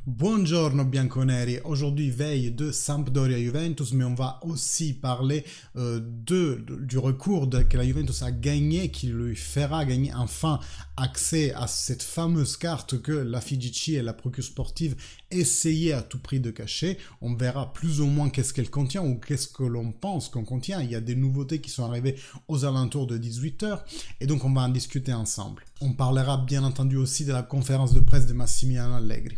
Buongiorno bianconeri, aujourd'hui veille de Sampdoria Juventus, mais on va aussi parler du recours que la Juventus a gagné, qui lui fera gagner enfin accès à cette fameuse carte que la FIGC et la Procure Sportive essayaient à tout prix de cacher. On verra plus ou moins qu'est-ce qu'elle contient ou qu'est-ce que l'on pense qu'on contient. Il y a des nouveautés qui sont arrivées aux alentours de 18 h et donc on va en discuter ensemble. On parlera bien entendu aussi de la conférence de presse de Massimiliano Allegri.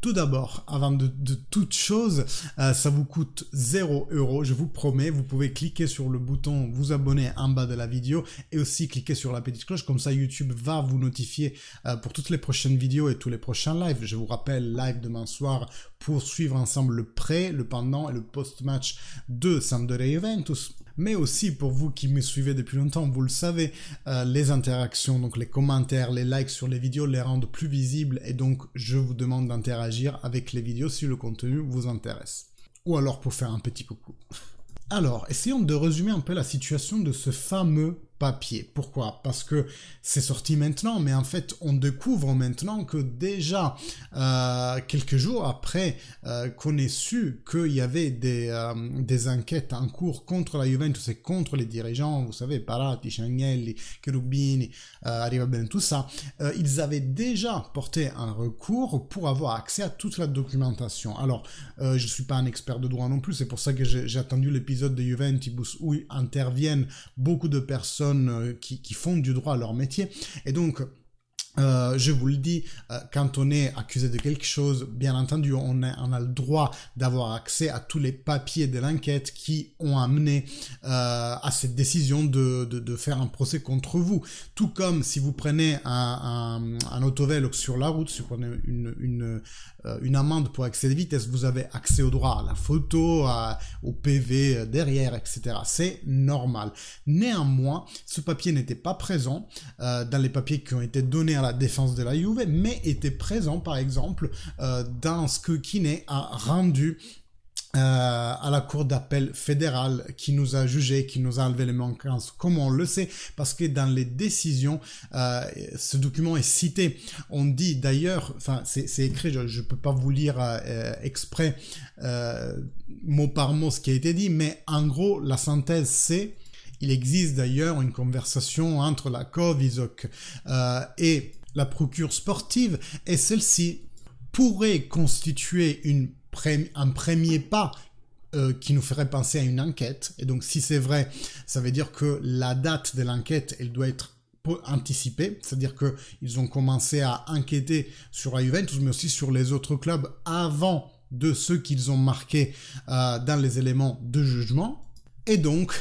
Tout d'abord, avant de toute chose, ça vous coûte 0 €, je vous promets. Vous pouvez cliquer sur le bouton vous abonner en bas de la vidéo et aussi cliquer sur la petite cloche, comme ça YouTube va vous notifier pour toutes les prochaines vidéos et tous les prochains lives. Je vous rappelle, live demain soir pour suivre ensemble le pré, le pendant et le post-match de Sampdoria Juventus. Mais aussi pour vous qui me suivez depuis longtemps, vous le savez, les interactions, donc les commentaires, les likes sur les vidéos les rendent plus visibles et donc je vous demande d'interagir avec les vidéos si le contenu vous intéresse. Ou alors pour faire un petit coucou. Alors, essayons de résumer un peu la situation de ce fameux papier. Pourquoi? Parce que c'est sorti maintenant, mais en fait, on découvre maintenant que déjà, quelques jours après qu'on ait su qu'il y avait des enquêtes en cours contre la Juventus et contre les dirigeants, vous savez, Paratici, Agnelli, Cherubini, Arrivabene, tout ça, ils avaient déjà porté un recours pour avoir accès à toute la documentation. Alors, je suis pas un expert de droit non plus, c'est pour ça que j'ai attendu l'épisode de Juventibus où interviennent beaucoup de personnes qui font du droit à leur métier. Et donc, je vous le dis, quand on est accusé de quelque chose, bien entendu, on a le droit d'avoir accès à tous les papiers de l'enquête qui ont amené à cette décision de faire un procès contre vous. Tout comme si vous prenez un autovélo sur la route, si vous prenez une amende pour excès de vitesse, vous avez accès au droit à la photo, au PV derrière, etc. C'est normal. Néanmoins, ce papier n'était pas présent dans les papiers qui ont été donnés à la défense de la Juve, mais était présent par exemple dans ce que Kiné a rendu à la cour d'appel fédérale qui nous a jugé, qui nous a enlevé les manquances. Comment on le sait? Parce que dans les décisions, ce document est cité. On dit d'ailleurs, enfin c'est écrit, je peux pas vous lire exprès mot par mot ce qui a été dit, mais en gros la synthèse c'est: il existe d'ailleurs une conversation entre la COVISOC et la Procure Sportive, et celle-ci pourrait constituer un premier pas qui nous ferait penser à une enquête. Et donc si c'est vrai, ça veut dire que la date de l'enquête, elle doit être anticipée, c'est-à-dire qu'ils ont commencé à enquêter sur la Juventus, mais aussi sur les autres clubs avant de ceux qu'ils ont marqués dans les éléments de jugement. Et donc,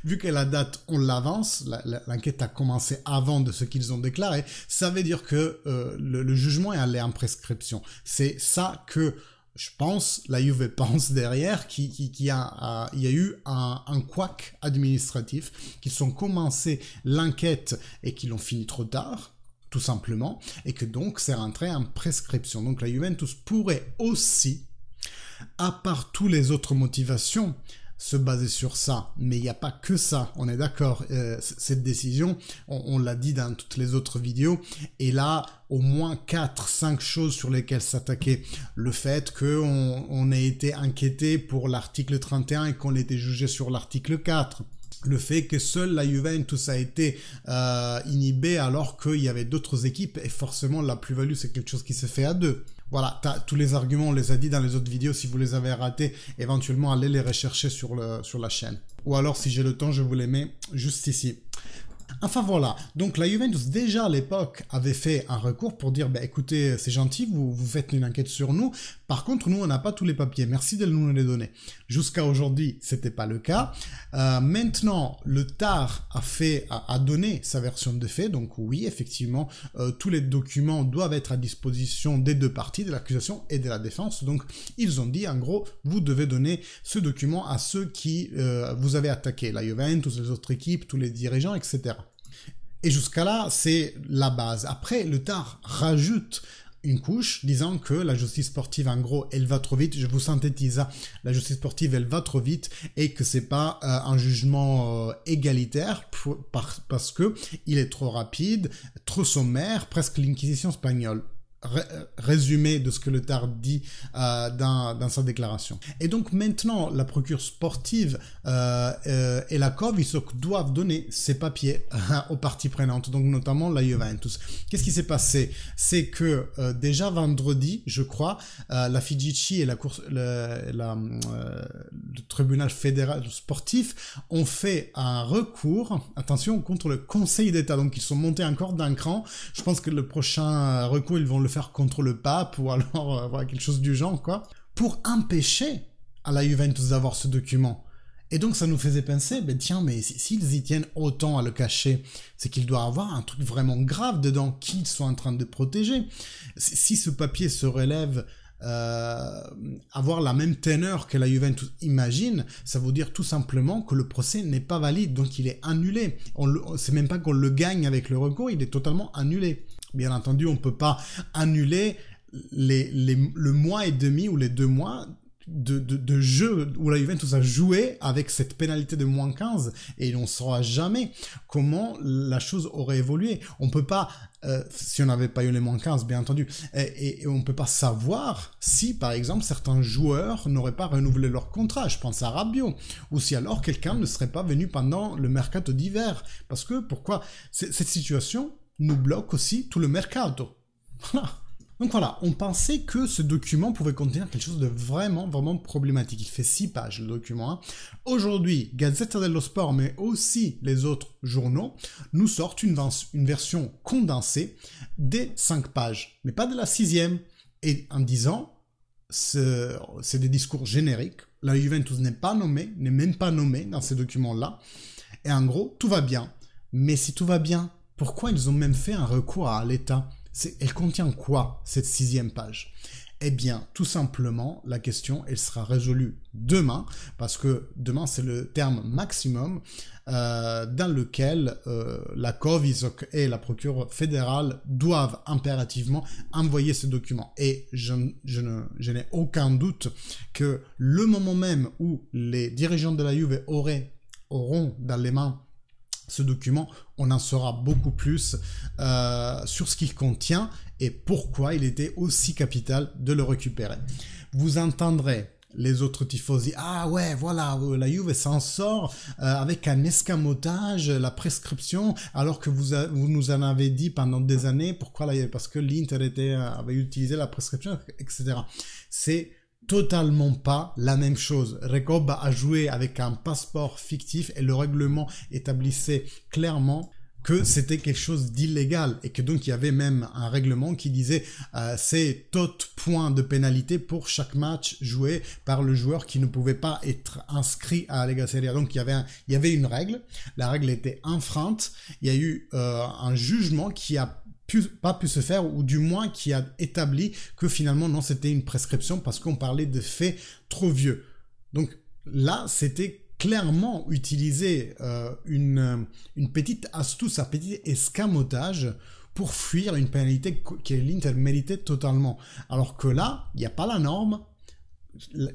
vu que la date, on l'avance, l'enquête a commencé avant de ce qu'ils ont déclaré, ça veut dire que le jugement est allé en prescription. C'est ça que, je pense, la Juve pense derrière, il y a eu un couac administratif, qu'ils ont commencé l'enquête et qu'ils l'ont fini trop tard, tout simplement, et que donc c'est rentré en prescription. Donc la Juventus pourrait aussi, à part toutes les autres motivations, se baser sur ça, mais il n'y a pas que ça, on est d'accord. Cette décision, on l'a dit dans toutes les autres vidéos, et là, au moins 4-5 choses sur lesquelles s'attaquer. Le fait qu'on ait été enquêté pour l'article 31 et qu'on ait été jugé sur l'article 4. Le fait que seule la Juventus a été inhibée alors qu'il y avait d'autres équipes, et forcément la plus-value c'est quelque chose qui se fait à deux. Voilà, tous les arguments, on les a dit dans les autres vidéos. Si vous les avez ratés, éventuellement allez les rechercher sur la chaîne. Ou alors si j'ai le temps, je vous les mets juste ici. Enfin voilà, donc la Juventus déjà à l'époque avait fait un recours pour dire bah, écoutez, c'est gentil, vous faites une enquête sur nous, par contre nous on n'a pas tous les papiers, merci de nous les donner. Jusqu'à aujourd'hui c'était pas le cas. Maintenant le TAR a donné sa version des faits, donc oui effectivement tous les documents doivent être à disposition des deux parties, de l'accusation et de la défense, donc ils ont dit en gros vous devez donner ce document à ceux qui vous avez attaqué, la Juventus, les autres équipes, tous les dirigeants, etc. Et jusqu'à là, c'est la base. Après, le TAR rajoute une couche disant que la justice sportive, en gros, elle va trop vite. Je vous synthétise, la justice sportive, elle va trop vite et que c'est pas un jugement égalitaire parce que il est trop rapide, trop sommaire, presque l'inquisition espagnole. résumé de ce que Le Tard dit dans sa déclaration. Et donc maintenant, la procure sportive et la COVISOC doivent donner ces papiers aux parties prenantes, donc notamment la Juventus. Qu'est-ce qui s'est passé? C'est que déjà vendredi, je crois, la FIGC et le tribunal fédéral sportif ont fait un recours, attention, contre le Conseil d'État. Donc ils sont montés encore d'un cran. Je pense que le prochain recours, ils vont le faire contre le pape ou alors voilà, quelque chose du genre, quoi, pour empêcher à la Juventus d'avoir ce document. Et donc ça nous faisait penser, ben tiens, mais s'ils y tiennent autant à le cacher, c'est qu'il doit avoir un truc vraiment grave dedans qu'ils sont en train de protéger. Si ce papier se relève avoir la même teneur que la Juventus imagine, ça veut dire tout simplement que le procès n'est pas valide, donc il est annulé. C'est même pas qu'on le gagne avec le recours, il est totalement annulé. Bien entendu, on ne peut pas annuler le mois et demi ou les 2 mois de jeu où la Juventus a joué avec cette pénalité de moins 15 et on ne saura jamais comment la chose aurait évolué. On peut pas, si on n'avait pas eu les moins 15 bien entendu, et on ne peut pas savoir si par exemple certains joueurs n'auraient pas renouvelé leur contrat, je pense à Rabiot, ou si alors quelqu'un ne serait pas venu pendant le mercato d'hiver. Parce que pourquoi cette situation nous bloque aussi tout le mercato. Voilà. Donc voilà, on pensait que ce document pouvait contenir quelque chose de vraiment, vraiment problématique. Il fait 6 pages, le document. Hein. Aujourd'hui, Gazzetta dello Sport, mais aussi les autres journaux, nous sortent une version condensée des 5 pages, mais pas de la 6e. Et en disant, c'est des discours génériques. La Juventus n'est pas nommée, n'est même pas nommée dans ces documents-là. Et en gros, tout va bien. Mais si tout va bien, pourquoi ils ont même fait un recours à l'État? Elle contient quoi, cette 6e page? Eh bien, tout simplement, la question, elle sera résolue demain, parce que demain, c'est le terme maximum dans lequel la COVISOC et la procure fédérale doivent impérativement envoyer ce document. Et je n'ai aucun doute que le moment même où les dirigeants de la Juve auront dans les mains ce document, on en saura beaucoup plus sur ce qu'il contient et pourquoi il était aussi capital de le récupérer. Vous entendrez les autres tifosi, ah ouais, voilà, la Juve s'en sort avec un escamotage, la prescription, alors que vous nous en avez dit pendant des années, pourquoi parce que l'Inter avait utilisé la prescription, etc. C'est totalement pas la même chose. Recoba a joué avec un passeport fictif et le règlement établissait clairement que c'était quelque chose d'illégal et que donc il y avait même un règlement qui disait c'est tot points de pénalité pour chaque match joué par le joueur qui ne pouvait pas être inscrit à Lega Serie A. Donc il y avait une règle, la règle était enfreinte, il y a eu un jugement qui a pas pu se faire, ou du moins qui a établi que finalement non, c'était une prescription parce qu'on parlait de faits trop vieux. Donc là, c'était clairement utiliser une petite astuce, un petit escamotage pour fuir une pénalité que l'Inter méritait totalement. Alors que là, il n'y a pas la norme.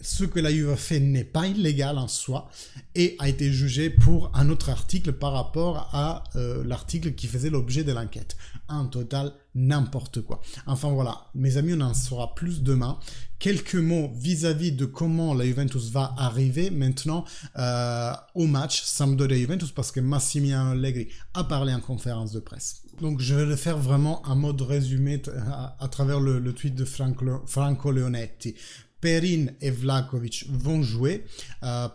Ce que la Juve a fait n'est pas illégal en soi et a été jugé pour un autre article par rapport à l'article qui faisait l'objet de l'enquête. En total, n'importe quoi. Enfin voilà, mes amis, on en saura plus demain. Quelques mots vis-à-vis de comment la Juventus va arriver maintenant au match Sampdoria-Juventus, parce que Massimiliano Allegri a parlé en conférence de presse. Donc je vais le faire vraiment en mode résumé à travers le tweet de Franco Leonetti. Perin et Vlahovic vont jouer.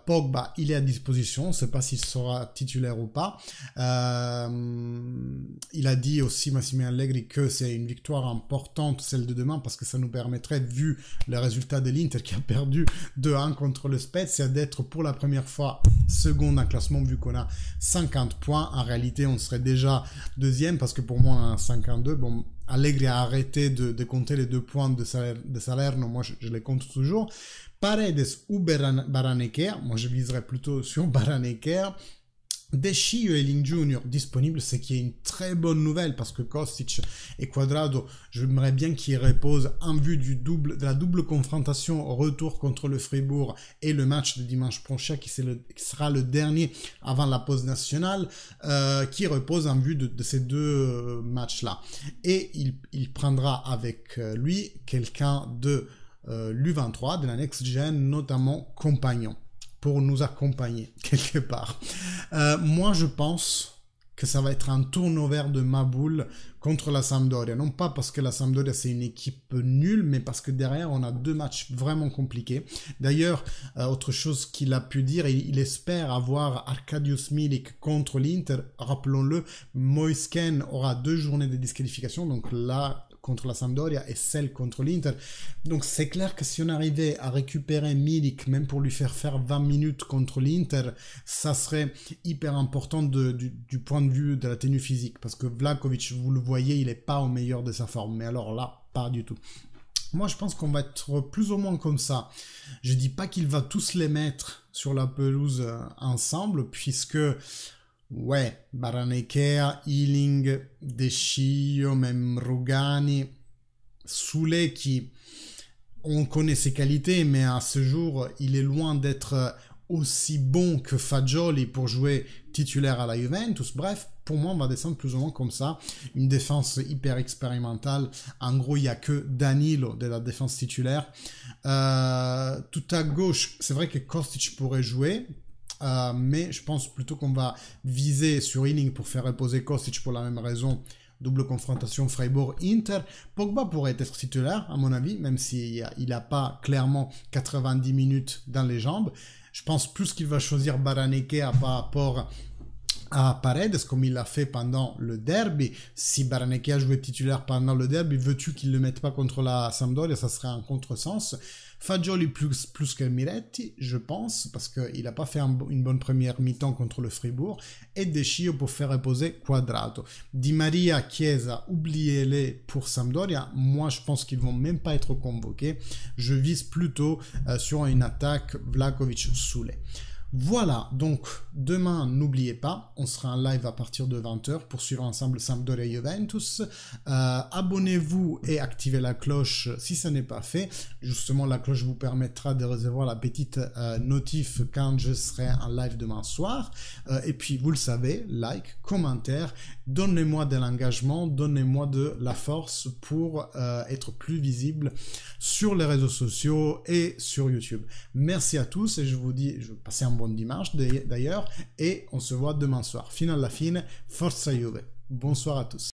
Pogba, il est à disposition. On ne sait pas s'il sera titulaire ou pas. Il a dit aussi, Massimiliano Allegri, que c'est une victoire importante, celle de demain, parce que ça nous permettrait, vu le résultat de l'Inter qui a perdu 2-1 contre le Spezia, d'être pour la première fois second en classement, vu qu'on a 50 points. En réalité, on serait déjà deuxième, parce que pour moi, on a 52. Bon, Allegri a arrêté de compter les 2 points de Salerno, moi je les compte toujours. Paredes ou Baranekar, moi je viserais plutôt sur Baranekar. De Scio et Link Junior disponibles, c'est qui est une très bonne nouvelle parce que Kostic et Cuadrado, j'aimerais bien qu'ils reposent en vue de la double confrontation au retour contre le Fribourg et le match de dimanche prochain qui sera le dernier avant la pause nationale, qui repose en vue de ces deux matchs-là. Et il prendra avec lui quelqu'un de l'U23, de la Next Gen, notamment Compagnon, pour nous accompagner quelque part. Moi, je pense que ça va être un turnover de Maboul contre la Sampdoria. Non pas parce que la Sampdoria, c'est une équipe nulle, mais parce que derrière, on a deux matchs vraiment compliqués. D'ailleurs, autre chose qu'il a pu dire, il espère avoir Arkadiusz Milik contre l'Inter. Rappelons-le, Moisken aura 2 journées de disqualification, donc là, contre la Sampdoria et celle contre l'Inter. Donc c'est clair que si on arrivait à récupérer Milik, même pour lui faire 20 minutes contre l'Inter, ça serait hyper important du point de vue de la tenue physique. Parce que Vlahovic, vous le voyez, il n'est pas au meilleur de sa forme. Mais alors là, pas du tout. Moi, je pense qu'on va être plus ou moins comme ça. Je dis pas qu'il va tous les mettre sur la pelouse ensemble, puisque... ouais, Baranekea, Ealing, De Scio, même Rugani, Soulé qui, on connaît ses qualités, mais à ce jour, il est loin d'être aussi bon que Fagioli pour jouer titulaire à la Juventus. Bref, pour moi, on va descendre plus ou moins comme ça. Une défense hyper expérimentale. En gros, il n'y a que Danilo de la défense titulaire. Tout à gauche, c'est vrai que Kostic pourrait jouer. Mais je pense plutôt qu'on va viser sur Ealing pour faire reposer Kostic pour la même raison. Double confrontation Freiburg-Inter. Pogba pourrait être titulaire, à mon avis, même s'il n'a pas clairement 90 minutes dans les jambes. Je pense plus qu'il va choisir Baranekea par rapport à Paredes, comme il l'a fait pendant le derby. Si Baranekea jouait titulaire pendant le derby, veux-tu qu'il ne le mette pas contre la Sampdoria? Ça serait un contresens. Fagioli plus que Miretti, je pense, parce qu'il n'a pas fait une bonne première mi-temps contre le Fribourg. Et De Scio pour faire reposer Cuadrado. Di Maria, Chiesa, oubliez-les pour Sampdoria. Moi, je pense qu'ils ne vont même pas être convoqués. Je vise plutôt sur une attaque Vlahovic-Soulé. Voilà, donc demain, n'oubliez pas, on sera en live à partir de 20h pour suivre ensemble Sampdoria Juventus. Abonnez-vous et activez la cloche si ce n'est pas fait. Justement, la cloche vous permettra de recevoir la petite notif quand je serai en live demain soir. Et puis, vous le savez, like, commentaire, donnez-moi de l'engagement, donnez-moi de la force pour être plus visible sur les réseaux sociaux et sur YouTube. Merci à tous et je vous dis, je vais passer un bon dimanche d'ailleurs et on se voit demain soir. Fino alla fine, Forza Juve. Bonsoir à tous.